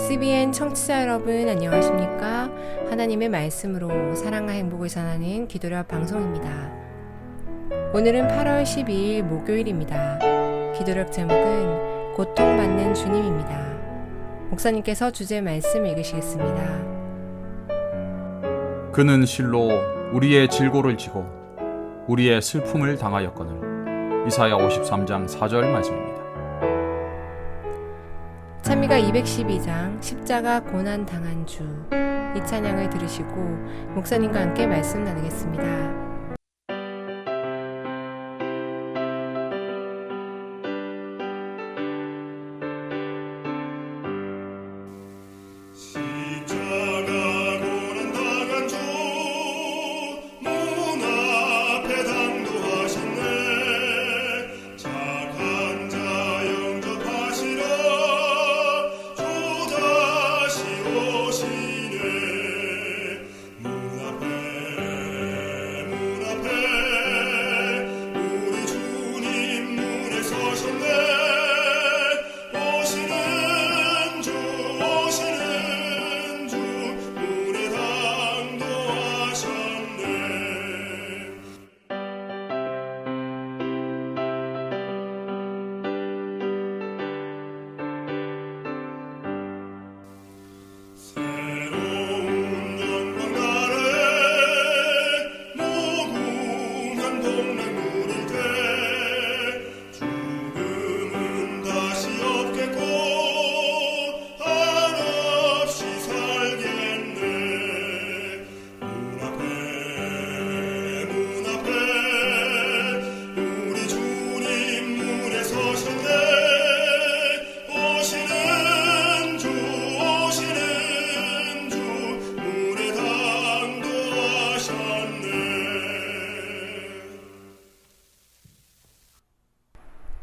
SBN 청취자 여러분 안녕하십니까? 하나님의 말씀으로 사랑과 행복을 전하는 기도력 방송입니다. 오늘은 8월 12일 목요일입니다. 기도력 제목은 고통받는 주님입니다. 목사님께서 주제 말씀 읽으시겠습니다. 그는 실로 우리의 질고를 지고 우리의 슬픔을 당하였거늘. 이사야 53장 4절 말씀입니다. 찬미가 212장 십자가 고난 당한 주, 이 찬양을 들으시고 목사님과 함께 말씀 나누겠습니다.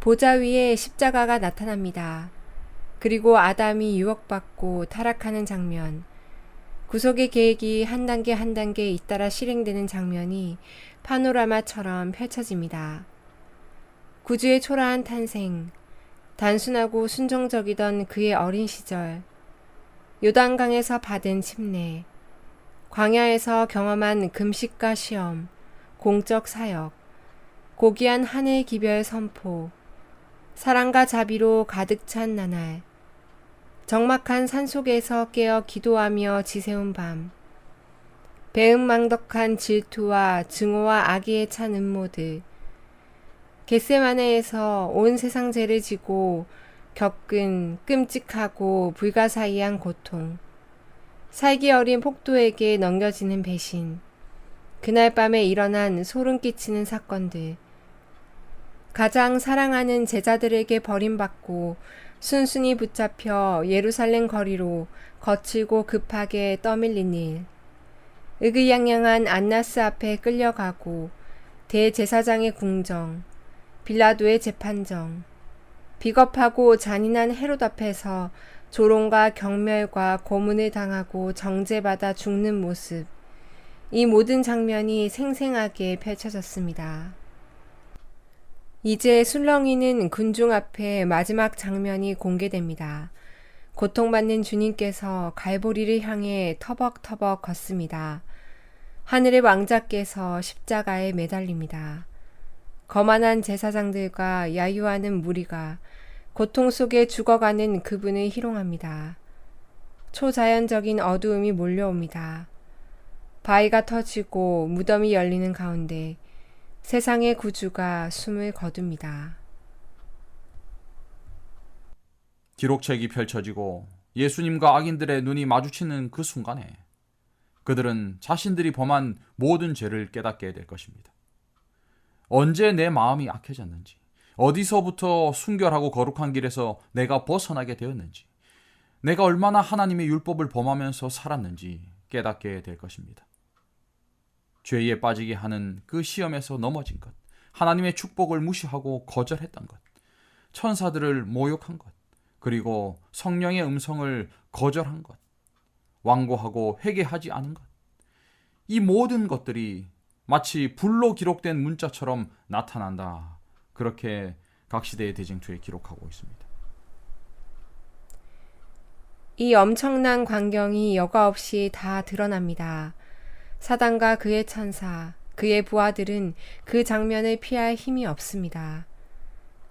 보좌 위에 십자가가 나타납니다. 그리고 아담이 유혹받고 타락하는 장면, 구속의 계획이 한 단계 한 단계 잇따라 실행되는 장면이 파노라마처럼 펼쳐집니다. 구주의 초라한 탄생, 단순하고 순종적이던 그의 어린 시절, 요단강에서 받은 침례, 광야에서 경험한 금식과 시험, 공적 사역, 고귀한 하늘 기별 선포, 사랑과 자비로 가득 찬 나날, 적막한 산속에서 깨어 기도하며 지새운 밤, 배은망덕한 질투와 증오와 악의에 찬 음모들, 겟세마네에서 온 세상 죄를 지고 겪은 끔찍하고 불가사의한 고통, 살기 어린 폭도에게 넘겨지는 배신, 그날 밤에 일어난 소름 끼치는 사건들, 가장 사랑하는 제자들에게 버림받고 순순히 붙잡혀 예루살렘 거리로 거칠고 급하게 떠밀린 일, 의기양양한 안나스 앞에 끌려가고 대제사장의 궁정, 빌라도의 재판정, 비겁하고 잔인한 헤롯 앞에서 조롱과 경멸과 고문을 당하고 정죄받아 죽는 모습, 이 모든 장면이 생생하게 펼쳐졌습니다. 이제 술렁이는 군중 앞에 마지막 장면이 공개됩니다. 고통받는 주님께서 갈보리를 향해 터벅터벅 걷습니다. 하늘의 왕자께서 십자가에 매달립니다. 거만한 제사장들과 야유하는 무리가 고통 속에 죽어가는 그분을 희롱합니다. 초자연적인 어두움이 몰려옵니다. 바위가 터지고 무덤이 열리는 가운데 세상의 구주가 숨을 거둡니다. 기록책이 펼쳐지고 예수님과 악인들의 눈이 마주치는 그 순간에 그들은 자신들이 범한 모든 죄를 깨닫게 될 것입니다. 언제 내 마음이 악해졌는지, 어디서부터 순결하고 거룩한 길에서 내가 벗어나게 되었는지, 내가 얼마나 하나님의 율법을 범하면서 살았는지 깨닫게 될 것입니다. 죄에 빠지게 하는 그 시험에서 넘어진 것, 하나님의 축복을 무시하고 거절했던 것, 천사들을 모욕한 것, 그리고 성령의 음성을 거절한 것, 완고하고 회개하지 않은 것, 이 모든 것들이 마치 불로 기록된 문자처럼 나타난다. 그렇게 각 시대의 대쟁투에 기록하고 있습니다. 이 엄청난 광경이 여과 없이 다 드러납니다. 사단과 그의 천사, 그의 부하들은 그 장면을 피할 힘이 없습니다.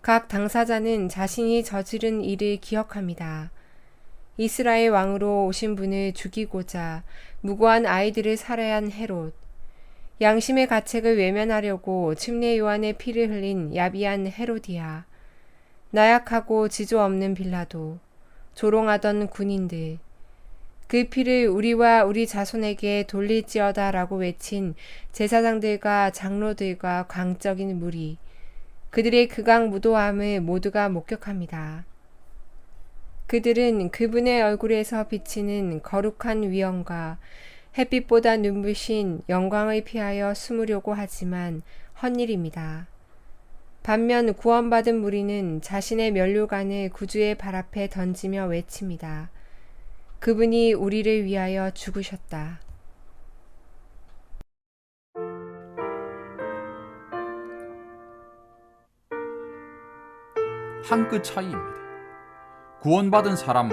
각 당사자는 자신이 저지른 일을 기억합니다. 이스라엘 왕으로 오신 분을 죽이고자 무고한 아이들을 살해한 헤롯, 양심의 가책을 외면하려고 침례 요한의 피를 흘린 야비한 헤로디아, 나약하고 지조 없는 빌라도, 조롱하던 군인들, 그 피를 우리와 우리 자손에게 돌릴지어다 라고 외친 제사장들과 장로들과 광적인 무리, 그들의 극악 무도함을 모두가 목격합니다. 그들은 그분의 얼굴에서 비치는 거룩한 위엄과 햇빛보다 눈부신 영광을 피하여 숨으려고 하지만 헛일입니다. 반면 구원받은 무리는 자신의 면류관을 구주의 발 앞에 던지며 외칩니다. 그분이 우리를 위하여 죽으셨다. 한 끗 차이입니다. 구원받은 사람,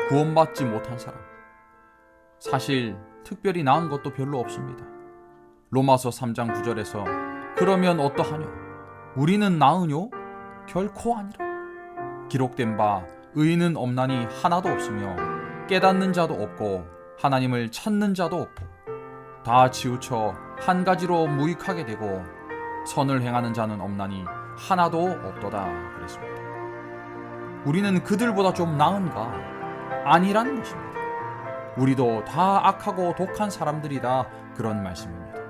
구원받지 못한 사람. 사실 특별히 나은 것도 별로 없습니다. 로마서 3장 9절에서 그러면 어떠하뇨? 우리는 나으뇨? 결코 아니라. 기록된 바 의인은 없나니 하나도 없으며 깨닫는 자도 없고 하나님을 찾는 자도 없고 다 치우쳐 한 가지로 무익하게 되고 선을 행하는 자는 없나니 하나도 없도다 그랬습니다. 우리는 그들보다 좀 나은가? 아니라는 것입니다. 우리도 다 악하고 독한 사람들이다 그런 말씀입니다.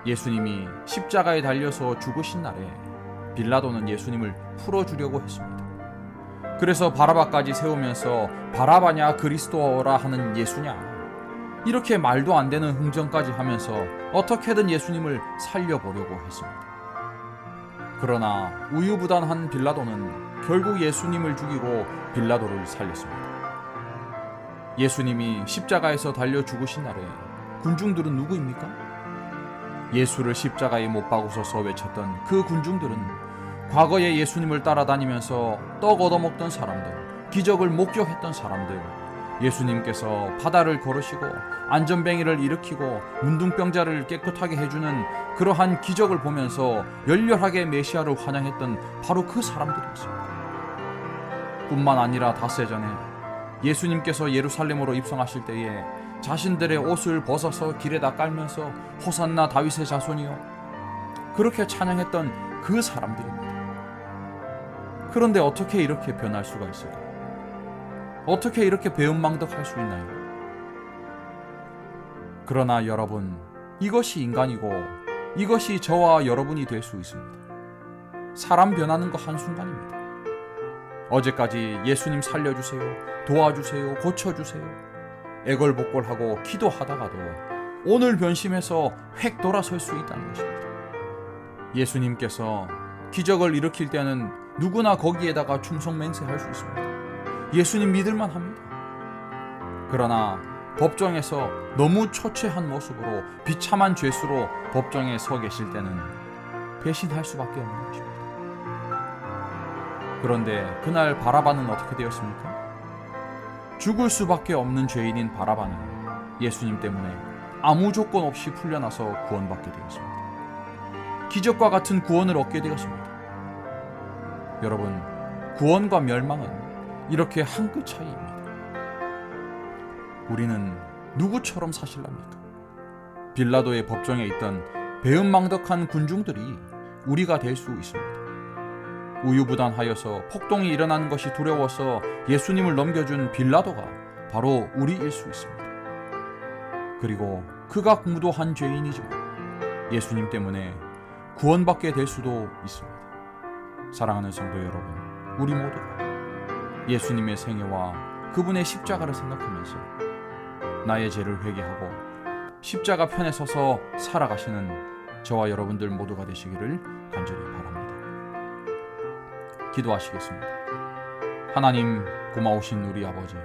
예수님이 십자가에 달려서 죽으신 날에 빌라도는 예수님을 풀어주려고 했습니다. 그래서 바라바까지 세우면서 바라바냐 그리스도라 하는 예수냐 이렇게 말도 안 되는 흥정까지 하면서 어떻게든 예수님을 살려보려고 했습니다. 그러나 우유부단한 빌라도는 결국 예수님을 죽이고 빌라도를 살렸습니다. 예수님이 십자가에서 달려 죽으신 날에 군중들은 누구입니까? 예수를 십자가에 못 박으셔서 외쳤던 그 군중들은 과거에 예수님을 따라다니면서 떡 얻어먹던 사람들, 기적을 목격했던 사람들, 예수님께서 바다를 걸으시고 안전뱅이를 일으키고 문둥병자를 깨끗하게 해주는 그러한 기적을 보면서 열렬하게 메시아를 환영했던 바로 그 사람들이었습니다. 뿐만 아니라 닷새 전에 예수님께서 예루살렘으로 입성하실 때에 자신들의 옷을 벗어서 길에다 깔면서 호산나 다윗의 자손이요 그렇게 찬양했던 그 사람들입니다. 그런데 어떻게 이렇게 변할 수가 있을까요? 어떻게 이렇게 배은망덕할 수 있나요? 그러나 여러분, 이것이 인간이고 이것이 저와 여러분이 될 수 있습니다. 사람 변하는 거 한순간입니다. 어제까지 예수님 살려주세요, 도와주세요, 고쳐주세요 애걸복걸하고 기도하다가도 오늘 변심해서 획 돌아설 수 있다는 것입니다. 예수님께서 기적을 일으킬 때는 누구나 거기에다가 충성맹세할 수 있습니다. 예수님 믿을만 합니다. 그러나 법정에서 너무 초췌한 모습으로 비참한 죄수로 법정에 서 계실 때는 배신할 수밖에 없는 것입니다. 그런데 그날 바라바는 어떻게 되었습니까? 죽을 수밖에 없는 죄인인 바라바는 예수님 때문에 아무 조건 없이 풀려나서 구원받게 되었습니다. 기적과 같은 구원을 얻게 되었습니다. 여러분, 구원과 멸망은 이렇게 한 끗 차이입니다. 우리는 누구처럼 사실랍니까? 빌라도의 법정에 있던 배은망덕한 군중들이 우리가 될 수 있습니다. 우유부단하여서 폭동이 일어나는 것이 두려워서 예수님을 넘겨준 빌라도가 바로 우리일 수 있습니다. 그리고 극악무도한 죄인이지만 예수님 때문에 구원받게 될 수도 있습니다. 사랑하는 성도 여러분, 우리 모두가 예수님의 생애와 그분의 십자가를 생각하면서 나의 죄를 회개하고 십자가 편에 서서 살아가시는 저와 여러분들 모두가 되시기를 간절히 바랍니다. 기도하시겠습니다. 하나님, 고마우신 우리 아버지,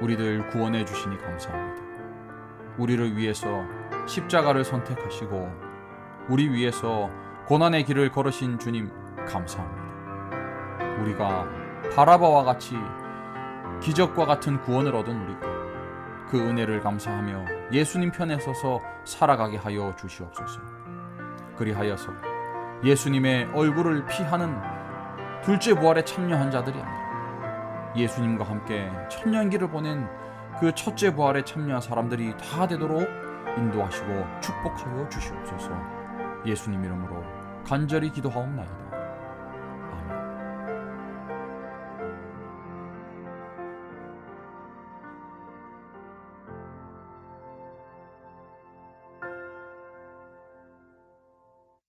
우리들 구원해 주시니 감사합니다. 우리를 위해서 십자가를 선택하시고 우리 위해서 고난의 길을 걸으신 주님 감사합니다. 우리가 바라바와 같이 기적과 같은 구원을 얻은 우리가 그 은혜를 감사하며 예수님 편에 서서 살아가게 하여 주시옵소서. 그리하여서 예수님의 얼굴을 피하는 둘째 부활에 참여한 자들이 아니라 예수님과 함께 천년기를 보낸 그 첫째 부활에 참여한 사람들이 다 되도록 인도하시고 축복하여 주시옵소서. 예수님 이름으로 간절히 기도하옵나이다.